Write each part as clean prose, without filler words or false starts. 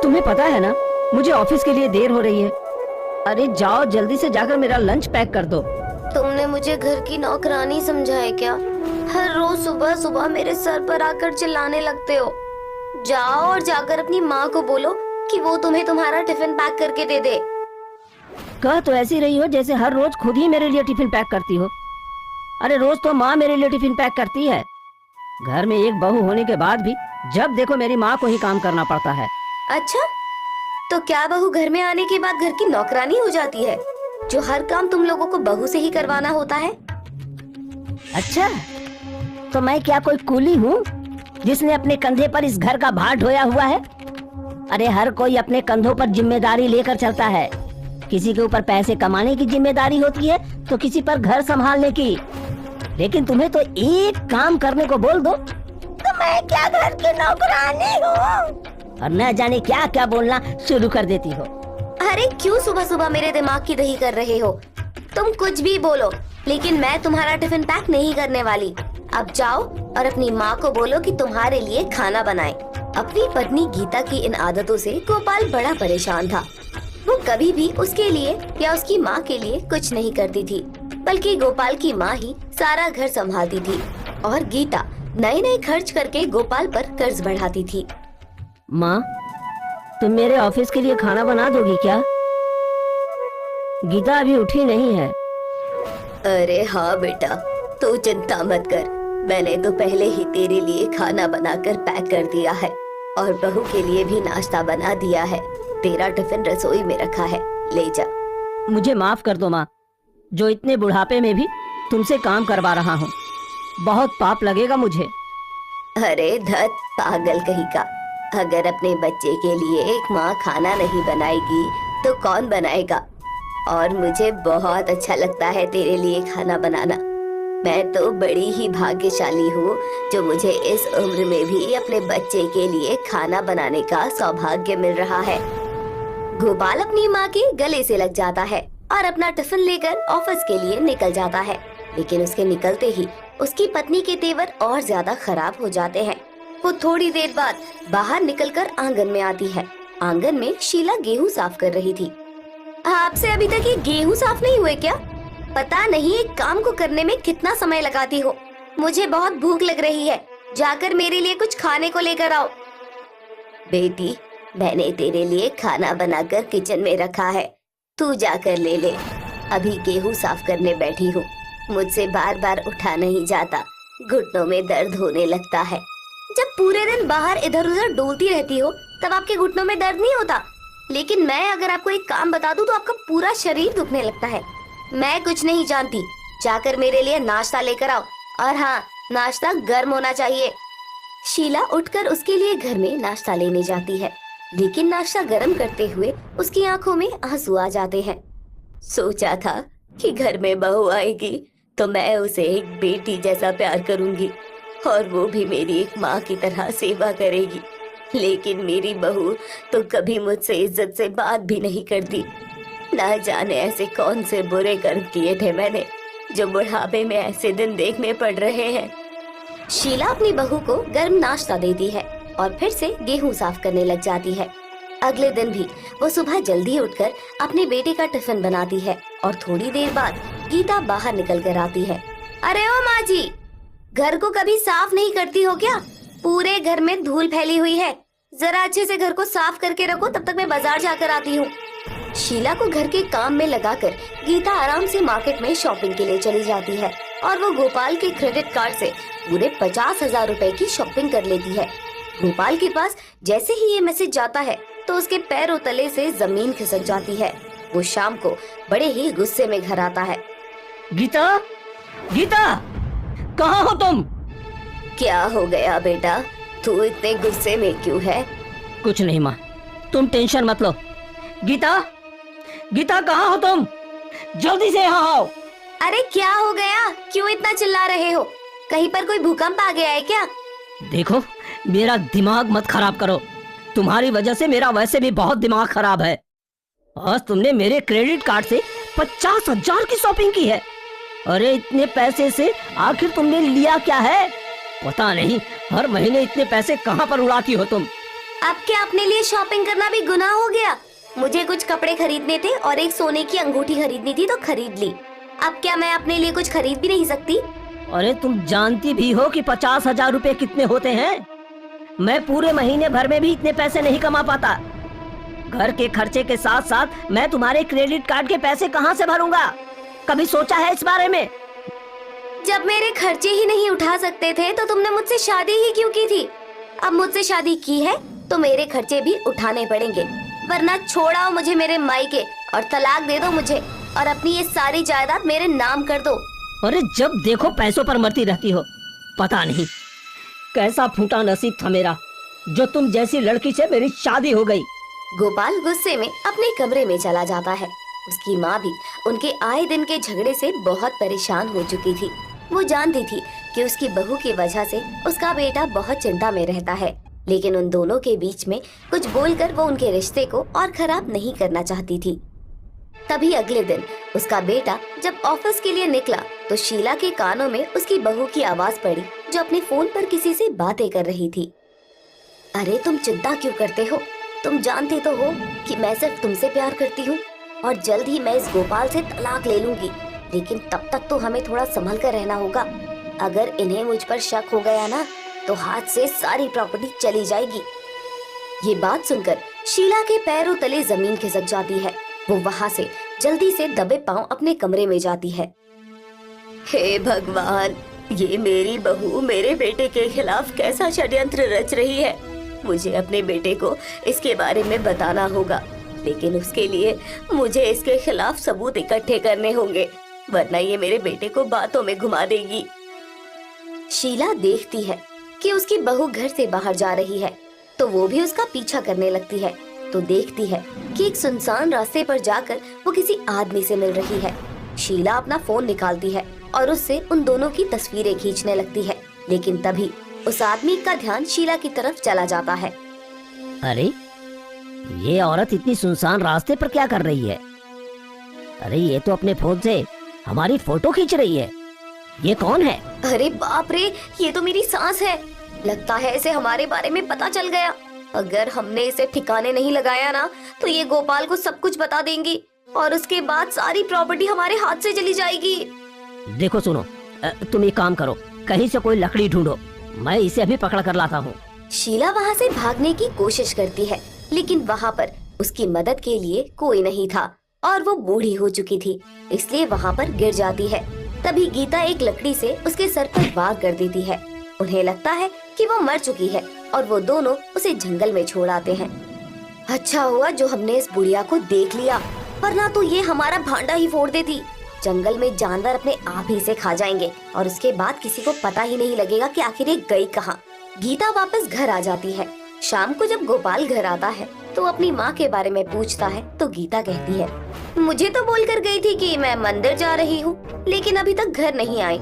तुम्हें पता है ना, मुझे ऑफिस के लिए देर हो रही है। अरे जाओ, जल्दी से जाकर मेरा लंच पैक कर दो। तुमने मुझे घर की नौकरानी समझा है क्या? हर रोज सुबह सुबह मेरे सर पर आकर चिल्लाने लगते हो। जाओ और जाकर अपनी माँ को बोलो कि वो तुम्हें तुम्हारा टिफिन पैक करके दे दे। कह तो ऐसी रही हो जैसे हर रोज खुद ही मेरे लिए टिफिन पैक करती हो। अरे रोज तो माँ मेरे लिए टिफिन पैक करती है। घर में एक बहू होने के बाद भी जब देखो मेरी माँ को ही काम करना पड़ता है। अच्छा, तो क्या बहू घर में आने के बाद घर की नौकरानी हो जाती है, जो हर काम तुम लोगों को बहू से ही करवाना होता है? अच्छा, तो मैं क्या कोई कूली हूँ जिसने अपने कंधे पर इस घर का भार ढोया हुआ है? अरे हर कोई अपने कंधों पर जिम्मेदारी लेकर चलता है। किसी के ऊपर पैसे कमाने की जिम्मेदारी होती है तो किसी पर घर संभालने की। लेकिन तुम्हें तो एक काम करने को बोल दो तो मैं क्या घर की नौकरानी हूँ, और न जाने क्या क्या बोलना शुरू कर देती हो। अरे क्यों सुबह सुबह मेरे दिमाग की दही कर रहे हो? तुम कुछ भी बोलो, लेकिन मैं तुम्हारा टिफिन पैक नहीं करने वाली। अब जाओ और अपनी माँ को बोलो कि तुम्हारे लिए खाना बनाए। अपनी पत्नी गीता की इन आदतों से गोपाल बड़ा परेशान था। वो कभी भी उसके लिए या उसकी माँ के लिए कुछ नहीं करती थी, बल्कि गोपाल की माँ ही सारा घर संभालती थी और गीता नए नए खर्च करके गोपाल पर कर्ज बढ़ाती थी। माँ, तुम मेरे ऑफिस के लिए खाना बना दोगी क्या? गीता अभी उठी नहीं है। अरे हाँ बेटा, तू चिंता मत कर। मैंने तो पहले ही तेरे लिए खाना बनाकर पैक कर दिया है और बहू के लिए भी नाश्ता बना दिया है। तेरा टिफिन रसोई में रखा है, ले जा। मुझे माफ कर दो माँ, जो इतने बुढ़ापे में भी तुमसे काम करवा रहा हूँ। बहुत पाप लगेगा मुझे। अरे धत पागल कहीं का, अगर अपने बच्चे के लिए एक माँ खाना नहीं बनाएगी तो कौन बनाएगा? और मुझे बहुत अच्छा लगता है तेरे लिए खाना बनाना। मैं तो बड़ी ही भाग्यशाली हूँ जो मुझे इस उम्र में भी अपने बच्चे के लिए खाना बनाने का सौभाग्य मिल रहा है। गोपाल अपनी माँ के गले से लग जाता है और अपना टिफिन लेकर ऑफिस के लिए निकल जाता है। लेकिन उसके निकलते ही उसकी पत्नी के तेवर और ज्यादा खराब हो जाते हैं। वो थोड़ी देर बाद बाहर निकलकर आंगन में आती है। आंगन में शीला गेहूं साफ कर रही थी। आपसे अभी तक ये गेहूं साफ नहीं हुए क्या? पता नहीं एक काम को करने में कितना समय लगाती हो। मुझे बहुत भूख लग रही है, जाकर मेरे लिए कुछ खाने को लेकर आओ। बेटी, मैंने तेरे लिए खाना बनाकर किचन में रखा है, तू जाकर ले ले। अभी गेहूं साफ करने बैठी हूँ। मुझसे बार बार उठा नहीं जाता, घुटनों में दर्द होने लगता है। जब पूरे दिन बाहर इधर उधर डोलती रहती हो तब आपके घुटनों में दर्द नहीं होता, लेकिन मैं अगर आपको एक काम बता दूं तो आपका पूरा शरीर दुखने लगता है। मैं कुछ नहीं जानती, जाकर मेरे लिए नाश्ता लेकर आओ, और हाँ, नाश्ता गर्म होना चाहिए। शीला उठकर उसके लिए घर में नाश्ता लेने जाती है, लेकिन नाश्ता गर्म करते हुए उसकी आंखों में आंसू आ जाते हैं। सोचा था कि घर में बहू आएगी तो मैं उसे एक बेटी जैसा प्यार करूंगी और वो भी मेरी एक माँ की तरह सेवा करेगी, लेकिन मेरी बहू तो कभी मुझसे इज्जत से बात भी नहीं करती। ना जाने ऐसे कौन से बुरे कर्म किए थे मैंने जो बुढ़ापे में ऐसे दिन देखने पड़ रहे हैं। शीला अपनी बहू को गर्म नाश्ता देती है और फिर से गेहूं साफ करने लग जाती है। अगले दिन भी वो सुबह जल्दी उठकर अपने बेटे का टिफिन बनाती है और थोड़ी देर बाद गीता बाहर निकल कर आती है। अरे ओ माँ जी, घर को कभी साफ नहीं करती हो क्या? पूरे घर में धूल फैली हुई है, जरा अच्छे से घर को साफ करके रखो, तब तक मैं बाजार जाकर आती हूँ। शीला को घर के काम में लगाकर गीता आराम से मार्केट में शॉपिंग के लिए चली जाती है और वो गोपाल के क्रेडिट कार्ड से पूरे 50,000 रुपए की शॉपिंग कर लेती है। गोपाल के पास जैसे ही ये मैसेज जाता है तो उसके पैरों तले से जमीन खिसक जाती है। वो शाम को बड़े ही गुस्से में घर आता है। गीता, गीता, कहाँ हो तुम? क्या हो गया बेटा, तू इतने गुस्से में क्यों है? कुछ नहीं माँ, तुम टेंशन मत लो। गीता, गीता कहाँ हो तुम? जल्दी से यहाँ आओ। अरे क्या हो गया, क्यों इतना चिल्ला रहे हो? कहीं पर कोई भूकंप आ गया है क्या? देखो, मेरा दिमाग मत खराब करो। तुम्हारी वजह से मेरा वैसे भी बहुत दिमाग खराब है। आज तुमने मेरे क्रेडिट कार्ड से 50,000 की शॉपिंग की है। अरे इतने पैसे से आखिर तुमने लिया क्या है? पता नहीं हर महीने इतने पैसे कहाँ पर उड़ाती हो तुम। अब क्या अपने लिए शॉपिंग करना भी गुनाह हो गया? मुझे कुछ कपड़े खरीदने थे और एक सोने की अंगूठी खरीदनी थी तो खरीद ली। अब क्या मैं अपने लिए कुछ खरीद भी नहीं सकती? अरे तुम जानती भी हो कि 50,000 रुपए कितने होते हैं। मैं पूरे महीने भर में भी इतने पैसे नहीं कमा पाता। घर के खर्चे के साथ साथ मैं तुम्हारे क्रेडिट कार्ड के पैसे कहाँ से भरूंगा? कभी सोचा है इस बारे में? जब मेरे खर्चे ही नहीं उठा सकते थे तो तुमने मुझसे शादी ही क्यों की थी? अब मुझसे शादी की है तो मेरे खर्चे भी उठाने पड़ेंगे, वरना छोड़ाओ मुझे मेरे मायके और तलाक दे दो मुझे और अपनी ये सारी जायदाद मेरे नाम कर दो। अरे जब देखो पैसों पर मरती रहती हो। पता नहीं कैसा फूटा नसीब था मेरा, जो तुम जैसी लड़की से मेरी शादी हो गई। गोपाल गुस्से में अपने कमरे में चला जाता है। उसकी माँ भी उनके आए दिन के झगड़े से बहुत परेशान हो चुकी थी। वो जानती थी कि उसकी बहू की वजह से उसका बेटा बहुत चिंता में रहता है, लेकिन उन दोनों के बीच में कुछ बोलकर वो उनके रिश्ते को और खराब नहीं करना चाहती थी। तभी अगले दिन उसका बेटा जब ऑफिस के लिए निकला तो शीला के कानों में उसकी बहू की आवाज पड़ी, जो अपने फोन पर किसी से बातें कर रही थी। अरे तुम चिंता क्यों करते हो? तुम जानते तो हो कि मैं सिर्फ तुमसे प्यार करती हूँ और जल्द ही मैं इस गोपाल से तलाक ले लूंगी, लेकिन तब तक तो हमें थोड़ा संभल कर रहना होगा। अगर इन्हें मुझ पर शक हो गया ना तो हाथ से सारी प्रॉपर्टी चली जाएगी। ये बात सुनकर शीला के पैरों तले जमीन खिसक जाती है। वो वहाँ से जल्दी से दबे पांव अपने कमरे में जाती है। हे भगवान, ये मेरी बहू मेरे बेटे के खिलाफ कैसा षड्यंत्र रच रही है। मुझे अपने बेटे को इसके बारे में बताना होगा, लेकिन उसके लिए मुझे इसके खिलाफ सबूत इकट्ठे करने होंगे, वरना ये मेरे बेटे को बातों में घुमा देगी। शीला देखती है कि उसकी बहू घर से बाहर जा रही है तो वो भी उसका पीछा करने लगती है। तो देखती है कि एक सुनसान रास्ते पर जाकर वो किसी आदमी से मिल रही है। शीला अपना फोन निकालती है और उससे उन दोनों की तस्वीरें खींचने लगती है, लेकिन तभी उस आदमी का ध्यान शीला की तरफ चला जाता है। अरे ये औरत इतनी सुनसान रास्ते पर क्या कर रही है? अरे ये तो अपने फोन से हमारी फोटो खींच रही है। ये कौन है? अरे बाप रे, ये तो मेरी सास है। लगता है इसे हमारे बारे में पता चल गया। अगर हमने इसे ठिकाने नहीं लगाया ना तो ये गोपाल को सब कुछ बता देंगी और उसके बाद सारी प्रॉपर्टी हमारे हाथ से चली जाएगी। देखो सुनो, तुम एक काम करो, कहीं से कोई लकड़ी ढूंढो, मैं इसे अभी पकड़ कर लाता हूँ। शीला वहाँ से भागने की कोशिश करती है, लेकिन वहाँ पर उसकी मदद के लिए कोई नहीं था और वो बूढ़ी हो चुकी थी, इसलिए वहाँ पर गिर जाती है। तभी गीता एक लकड़ी से उसके सर पर वार कर देती है। उन्हें लगता है कि वो मर चुकी है और वो दोनों उसे जंगल में छोड़ आते हैं। अच्छा हुआ जो हमने इस बुढ़िया को देख लिया, वरना तो ये हमारा भांडा ही फोड़ देती। जंगल में जानवर अपने आप ही से खा जाएंगे और उसके बाद किसी को पता ही नहीं लगेगा कि आखिर ये गई कहाँ। गीता वापस घर आ जाती है। शाम को जब गोपाल घर आता है तो अपनी माँ के बारे में पूछता है तो गीता कहती है, मुझे तो बोलकर गई थी कि मैं मंदिर जा रही हूँ, लेकिन अभी तक घर नहीं आई।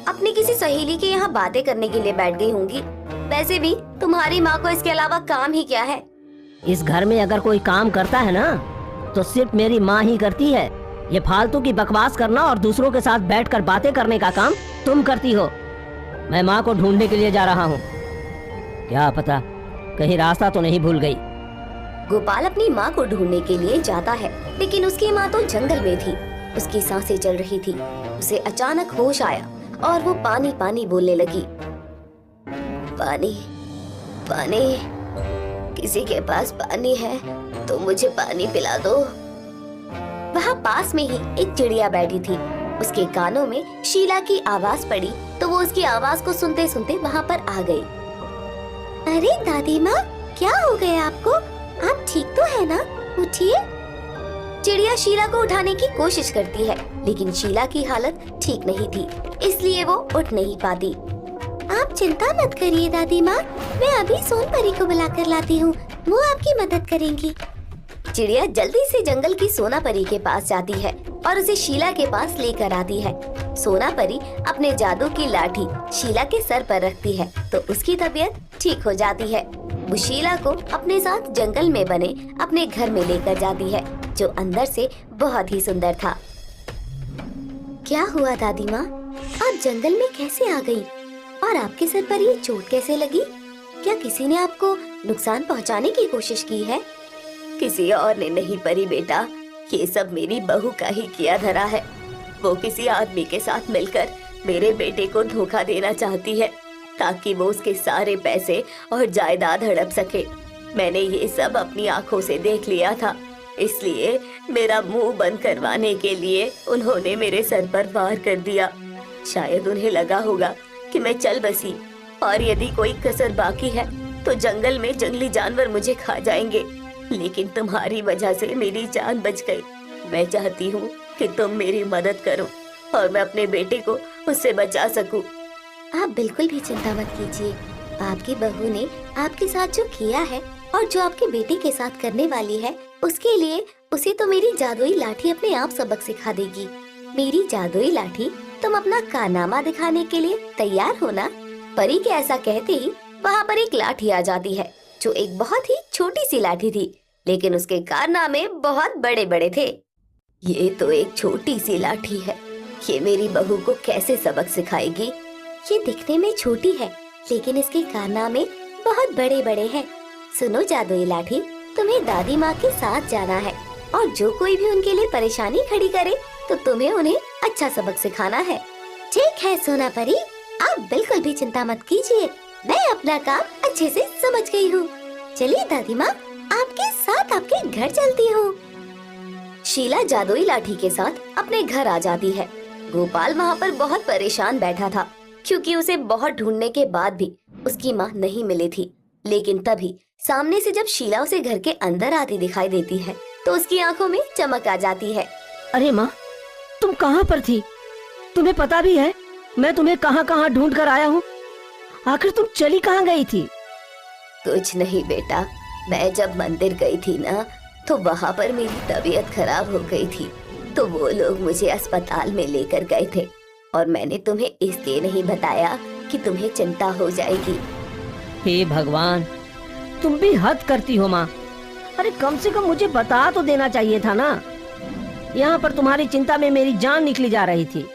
अपनी किसी सहेली के यहाँ बातें करने के लिए बैठ गई होंगी। वैसे भी तुम्हारी माँ को इसके अलावा काम ही क्या है? इस घर में अगर कोई काम करता है ना तो सिर्फ मेरी माँ ही करती है। ये फालतू की बकवास करना और दूसरों के साथ बैठकर बातें करने का काम तुम करती हो। मैं माँ को ढूंढने के लिए जा रहा हूँ, क्या पता कहीं रास्ता तो नहीं भूल गई। गोपाल अपनी माँ को ढूंढने के लिए जाता है, लेकिन उसकी माँ तो जंगल में थी। उसकी सांसें चल रही थी। उसे अचानक होश आया और वो पानी पानी बोलने लगी। पानी पानी, किसी के पास पानी है तो मुझे पानी पिला दो। वहाँ पास में ही एक चिड़िया बैठी थी। उसके कानों में शीला की आवाज पड़ी तो वो उसकी आवाज को सुनते सुनते वहाँ पर आ गई। अरे दादी माँ, क्या हो गया आपको? आप ठीक तो है ना? उठिए। चिड़िया शीला को उठाने की कोशिश करती है, लेकिन शीला की हालत ठीक नहीं थी, इसलिए वो उठ नहीं पाती। आप चिंता मत करिए दादी माँ, मैं अभी सोनपरी को बुलाकर लाती हूँ, वो आपकी मदद करेंगी। चिड़िया जल्दी से जंगल की सोनापरी के पास जाती है और उसे शीला के पास लेकर आती है। सोनापरी अपने जादू की लाठी शीला के सर पर रखती है तो उसकी तबीयत ठीक हो जाती है। वो शीला को अपने साथ जंगल में बने अपने घर में लेकर जाती है, जो अंदर से बहुत ही सुंदर था। क्या हुआ दादी माँ, आप जंगल में कैसे आ गई? और आपके सर पर ये चोट कैसे लगी? क्या किसी ने आपको नुकसान पहुंचाने की कोशिश की है? किसी और ने नहीं परी बेटा, ये सब मेरी बहू का ही किया धरा है। वो किसी आदमी के साथ मिलकर मेरे बेटे को धोखा देना चाहती है ताकि वो उसके सारे पैसे और जायदाद हड़प सके। मैंने ये सब अपनी आंखों से देख लिया था, इसलिए मेरा मुंह बंद करवाने के लिए उन्होंने मेरे सर पर वार कर दिया। शायद उन्हें लगा होगा कि मैं चल बसी और यदि कोई कसर बाकी है तो जंगल में जंगली जानवर मुझे खा जाएंगे, लेकिन तुम्हारी वजह से मेरी जान बच गई। मैं चाहती हूँ कि तुम मेरी मदद करो और मैं अपने बेटे को उससे बचा सकूं। आप बिल्कुल भी चिंता मत कीजिए। आपकी बहू ने आपके साथ जो किया है और जो आपके बेटे के साथ करने वाली है, उसके लिए उसे तो मेरी जादुई लाठी अपने आप सबक सिखा देगी। मेरी जादुई लाठी, तुम अपना कारनामा दिखाने के लिए तैयार हो ना? परी के ऐसा कहते ही वहाँ पर एक लाठी आ जाती है, जो एक बहुत ही छोटी सी लाठी थी, लेकिन उसके कारनामे बहुत बड़े बड़े थे। ये तो एक छोटी सी लाठी है, ये मेरी बहू को कैसे सबक सिखाएगी? ये दिखने में छोटी है, लेकिन इसके कारनामे बहुत बड़े बड़े हैं। सुनो जादुई लाठी, तुम्हें दादी माँ के साथ जाना है और जो कोई भी उनके लिए परेशानी खड़ी करे तो तुम्हें उन्हें अच्छा सबक सिखाना है। ठीक है सोना परी, आप बिल्कुल भी चिंता मत कीजिए, मैं अपना काम अच्छे से समझ गई हूँ। चलिए दादी माँ, आपके साथ आपके घर चलती हूँ। शीला जादुई लाठी के साथ अपने घर आ जाती है। गोपाल वहाँ पर बहुत परेशान बैठा था, क्योंकि उसे बहुत ढूंढने के बाद भी उसकी माँ नहीं मिली थी। लेकिन तभी सामने से जब शीला उसे घर के अंदर आती दिखाई देती है तो उसकी आंखों में चमक आ जाती है। अरे माँ, तुम कहाँ पर थी? तुम्हें पता भी है मैं तुम्हें कहाँ कहाँ ढूंढ कर आया हूँ? आखिर तुम चली कहाँ गई थी? कुछ नहीं बेटा, मैं जब मंदिर गई थी ना, तो वहाँ पर मेरी तबीयत खराब हो गई थी, तो वो लोग मुझे अस्पताल में लेकर गए थे और मैंने तुम्हें इसलिए नहीं बताया कि तुम्हें चिंता हो जाएगी। हे भगवान, तुम भी हद करती हो माँ। अरे कम से कम मुझे बता तो देना चाहिए था ना। यहाँ पर तुम्हारी चिंता में मेरी जान निकली जा रही थी।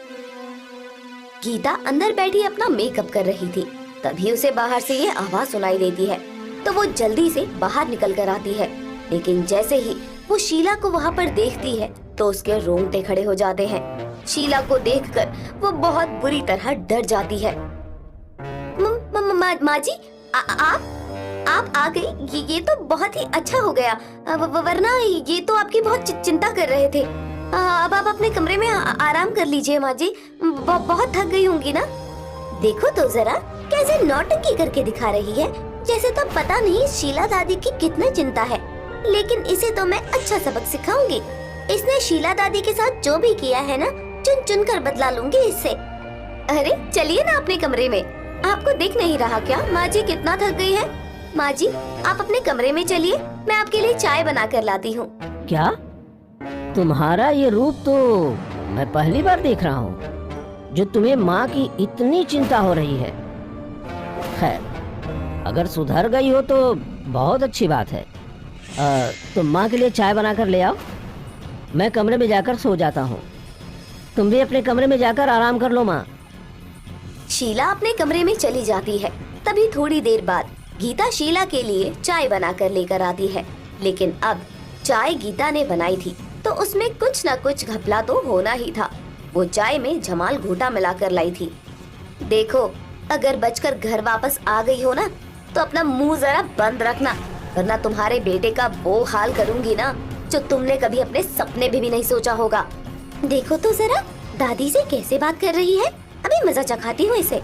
गीता अंदर बैठी अपना मेकअप कर रही थी, तभी उसे बाहर से ये आवाज सुनाई देती है, तो वो जल्दी से बाहर निकल कर आती है। लेकिन जैसे ही वो शीला को वहाँ पर देखती है तो उसके रोंगटे खड़े हो जाते हैं। शीला को देखकर वो बहुत बुरी तरह डर जाती है। माँ जी, आप आ गई, ये तो बहुत ही अच्छा हो गया, वरना ये तो आपकी बहुत चिंता कर रहे थे। अब आप अपने कमरे में आराम कर लीजिए माँ जी, बहुत थक गई होंगी ना। देखो तो जरा कैसे नौटंकी करके दिखा रही है, जैसे तो पता नहीं शीला दादी की कितना चिंता है। लेकिन इसे तो मैं अच्छा सबक सिखाऊंगी। इसने शीला दादी के साथ जो भी किया है ना, चुन चुन कर बदला लूंगी इससे। अरे चलिए ना अपने कमरे में, आपको दिख नहीं रहा क्या माँ जी कितना थक गई है? माँ जी, आप अपने कमरे में चलिए, मैं आपके लिए चाय बना कर लाती हूँ। क्या? तुम्हारा ये रूप तो मैं पहली बार देख रहा हूँ, जो तुम्हें माँ की इतनी चिंता हो रही है। खैर, अगर सुधर गई हो तो बहुत अच्छी बात है। तुम माँ के लिए चाय बना कर ले आओ, मैं कमरे में जाकर सो जाता हूँ। तुम भी अपने कमरे में जाकर आराम कर लो माँ। शीला अपने कमरे में चली जाती है। तभी थोड़ी देर बाद गीता शीला के लिए चाय बनाकर लेकर आती है। लेकिन अब चाय गीता ने बनाई थी तो उसमें कुछ न कुछ घपला तो होना ही था। वो चाय में जमाल घोटा मिलाकर लाई थी। देखो, अगर बचकर घर वापस आ गई हो ना, तो अपना मुंह जरा बंद रखना, वरना तुम्हारे बेटे का वो हाल करूंगी ना जो तुमने कभी अपने सपने में भी नहीं सोचा होगा। देखो तो जरा दादी से कैसे बात कर रही है, अभी मजा चखाती हूँ इसे।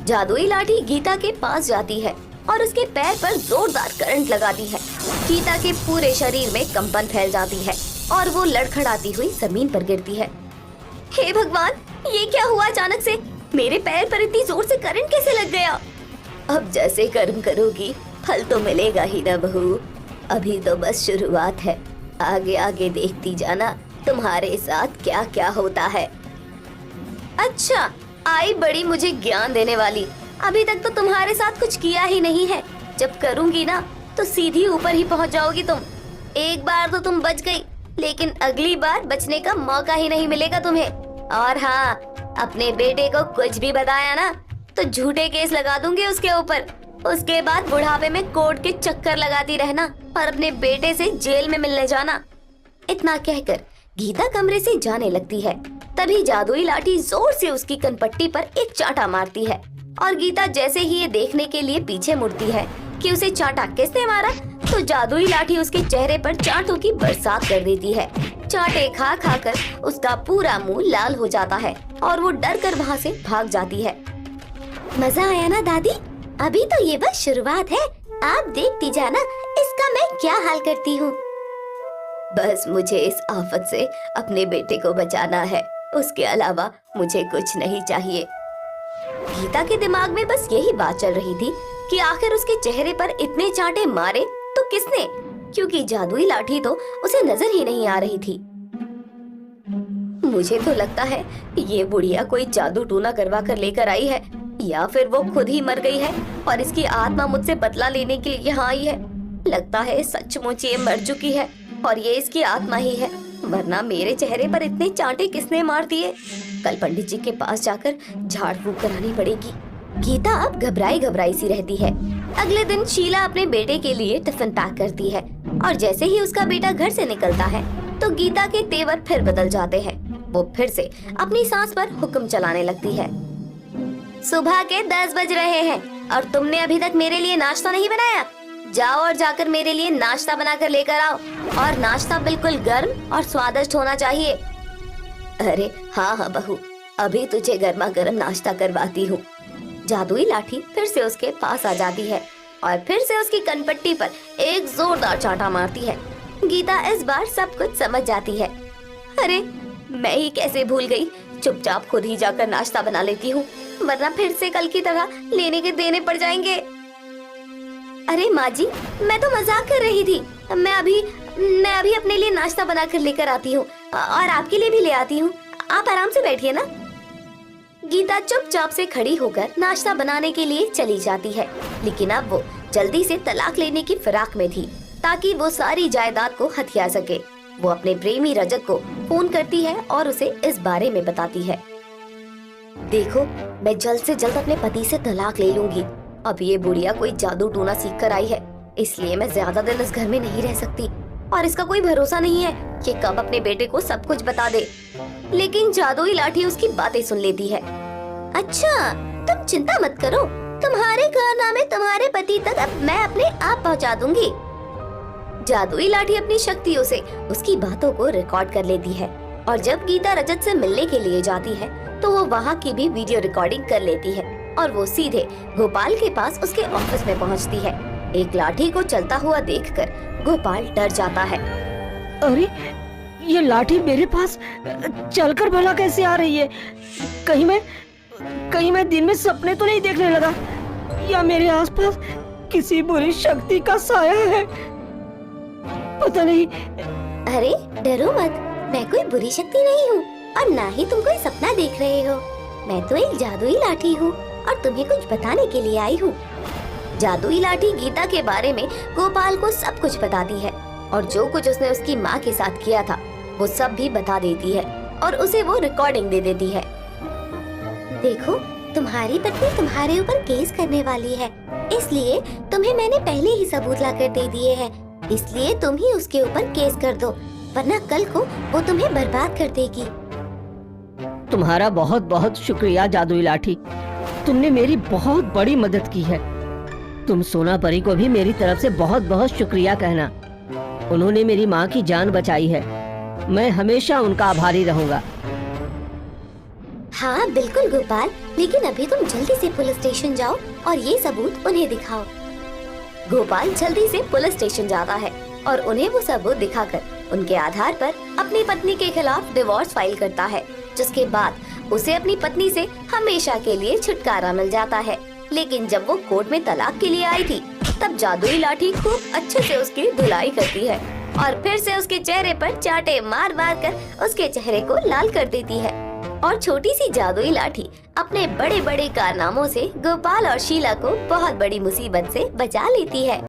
जादुई लाठी गीता के पास जाती है और उसके पैर पर जोरदार करंट लगाती है। गीता के पूरे शरीर में कंपन फैल जाती है और वो लड़खड़ाती हुई जमीन पर गिरती है। हे भगवान, ये क्या हुआ अचानक से? मेरे पैर पर इतनी जोर से करंट कैसे लग गया? अब जैसे कर्म करोगी फल तो मिलेगा ही ना बहू। अभी तो बस शुरुआत है, आगे आगे देखती जाना तुम्हारे साथ क्या क्या होता है। अच्छा, आई बड़ी मुझे ज्ञान देने वाली। अभी तक तो तुम्हारे साथ कुछ किया ही नहीं है, जब करूंगी ना तो सीधी ऊपर ही पहुंच जाओगी तुम। एक बार तो तुम बच गई, लेकिन अगली बार बचने का मौका ही नहीं मिलेगा तुम्हें। और हाँ, अपने बेटे को कुछ भी बताया ना तो झूठे केस लगा दूंगी उसके ऊपर। उसके बाद बुढ़ापे में कोर्ट के चक्कर लगाती रहना और अपने बेटे से जेल में मिलने जाना। इतना कहकर गीता कमरे से जाने लगती है। तभी जादुई लाठी जोर से उसकी कनपट्टी पर एक चांटा मारती है और गीता जैसे ही ये देखने के लिए पीछे मुड़ती है कि उसे चांटा किसने मारा, तो जादुई लाठी उसके चेहरे पर चांटों की बरसात कर देती है। चांटे खा खा कर उसका पूरा मुंह लाल हो जाता है और वो डर कर वहाँ से भाग जाती है। मजा आया ना दादी? अभी तो ये बस शुरुआत है, आप देखती जाना इसका मैं क्या हाल करती हूँ। बस मुझे इस आफत से अपने बेटे को बचाना है, उसके अलावा मुझे कुछ नहीं चाहिए। गीता के दिमाग में बस यही बात चल रही थी कि आखिर उसके चेहरे पर इतने चांटे मारे तो किसने, क्योंकि जादुई लाठी तो उसे नजर ही नहीं आ रही थी। मुझे तो लगता है ये बुढ़िया कोई जादू टूना करवा कर लेकर आई है, या फिर वो खुद ही मर गई है और इसकी आत्मा मुझसे बदला लेने के लिए यहाँ आई है। लगता है सचमुच ये मर चुकी है और ये इसकी आत्मा ही है, वरना मेरे चेहरे पर इतने चांटे किसने मार दिए। कल पंडित जी के पास जाकर झाड़ फूक करानी पड़ेगी। गीता अब घबराई घबराई सी रहती है। अगले दिन शीला अपने बेटे के लिए टिफिन पैक करती है और जैसे ही उसका बेटा घर से निकलता है तो गीता के तेवर फिर बदल जाते हैं। वो फिर से अपनी सास पर हुक्म चलाने लगती है। सुबह के 10 बज रहे हैं और तुमने अभी तक मेरे लिए नाश्ता नहीं बनाया। जाओ और जाकर मेरे लिए नाश्ता बनाकर लेकर आओ, और नाश्ता बिल्कुल गर्म और स्वादिष्ट होना चाहिए। अरे हाँ बहू, अभी तुझे गर्मा गर्म नाश्ता करवाती हूँ। जादुई लाठी फिर से उसके पास आ जाती है और फिर से उसकी कनपट्टी पर एक जोरदार चांटा मारती है। गीता इस बार सब कुछ समझ जाती है। अरे मैं ही कैसे भूल गई, चुपचाप खुद ही जाकर नाश्ता बना लेती हूँ, वरना फिर से कल की तरह लेने के देने पड़ जाएंगे। अरे माँ जी, मैं तो मजाक कर रही थी। मैं अभी अपने लिए नाश्ता बना कर लेकर आती हूँ और आपके लिए भी ले आती हूँ। आप आराम से बैठिए ना। गीता चुपचाप से खड़ी होकर नाश्ता बनाने के लिए चली जाती है, लेकिन अब वो जल्दी से तलाक लेने की फिराक में थी ताकि वो सारी जायदाद को हथिया सके। वो अपने प्रेमी रजत को फोन करती है और उसे इस बारे में बताती है। देखो, मैं जल्द से जल्द अपने पति से तलाक ले लूंगी। अब ये बुढ़िया कोई जादू टूना सीख कर आई है, इसलिए मैं ज्यादा दिन इस घर में नहीं रह सकती और इसका कोई भरोसा नहीं है कि कब अपने बेटे को सब कुछ बता दे। लेकिन जादुई लाठी उसकी बातें सुन लेती है। अच्छा, तुम चिंता मत करो, तुम्हारे कारनामे तुम्हारे पति तक अब मैं अपने आप पहुंचा दूंगी। जादुई लाठी अपनी शक्तियों से उसकी बातों को रिकॉर्ड कर लेती है और जब गीता रजत से मिलने के लिए जाती है तो वो वहाँ की भी वीडियो रिकॉर्डिंग कर लेती है और वो सीधे गोपाल के पास उसके ऑफिस में पहुँचती है। एक लाठी को चलता हुआ देखकर गोपाल डर जाता है। अरे ये लाठी मेरे पास चलकर भला कैसे आ रही है? कहीं मैं दिन में सपने तो नहीं देखने लगा, या मेरे आसपास किसी बुरी शक्ति का साया है? पता नहीं। अरे डरो मत, मैं कोई बुरी शक्ति नहीं हूँ और ना ही तुम कोई सपना देख रहे हो। मैं तो एक जादुई लाठी हूँ और तुम्हें कुछ बताने के लिए आई हूँ। जादुई लाठी गीता के बारे में गोपाल को सब कुछ बताती है और जो कुछ उसने उसकी माँ के साथ किया था वो सब भी बता देती है और उसे वो रिकॉर्डिंग दे देती है। देखो, तुम्हारी पत्नी तुम्हारे ऊपर केस करने वाली है, इसलिए तुम्हें मैंने पहले ही सबूत लाकर दे दिए हैं, इसलिए तुम ही उसके ऊपर केस कर दो, वरना कल को वो तुम्हें बर्बाद कर देगी। तुम्हारा बहुत बहुत शुक्रिया जादुई लाठी, तुमने मेरी बहुत बड़ी मदद की है। तुम सोना परी को भी मेरी तरफ से बहुत बहुत शुक्रिया कहना, उन्होंने मेरी माँ की जान बचाई है। मैं हमेशा उनका आभारी रहूंगा। हाँ बिल्कुल गोपाल, लेकिन अभी तुम जल्दी से पुलिस स्टेशन जाओ और ये सबूत उन्हें दिखाओ। गोपाल जल्दी से पुलिस स्टेशन जाता है और उन्हें वो सबूत दिखाकर उनके आधार पर अपनी पत्नी के खिलाफ डिवोर्स फाइल करता है, जिसके बाद उसे अपनी पत्नी से हमेशा के लिए छुटकारा मिल जाता है। लेकिन जब वो कोर्ट में तलाक के लिए आई थी तब जादुई लाठी खूब अच्छे से उसकी धुलाई करती है और फिर से उसके चेहरे पर चांटे मार मार कर उसके चेहरे को लाल कर देती है और छोटी सी जादुई लाठी अपने बड़े बड़े कारनामों से गोपाल और शीला को बहुत बड़ी मुसीबत से बचा लेती है।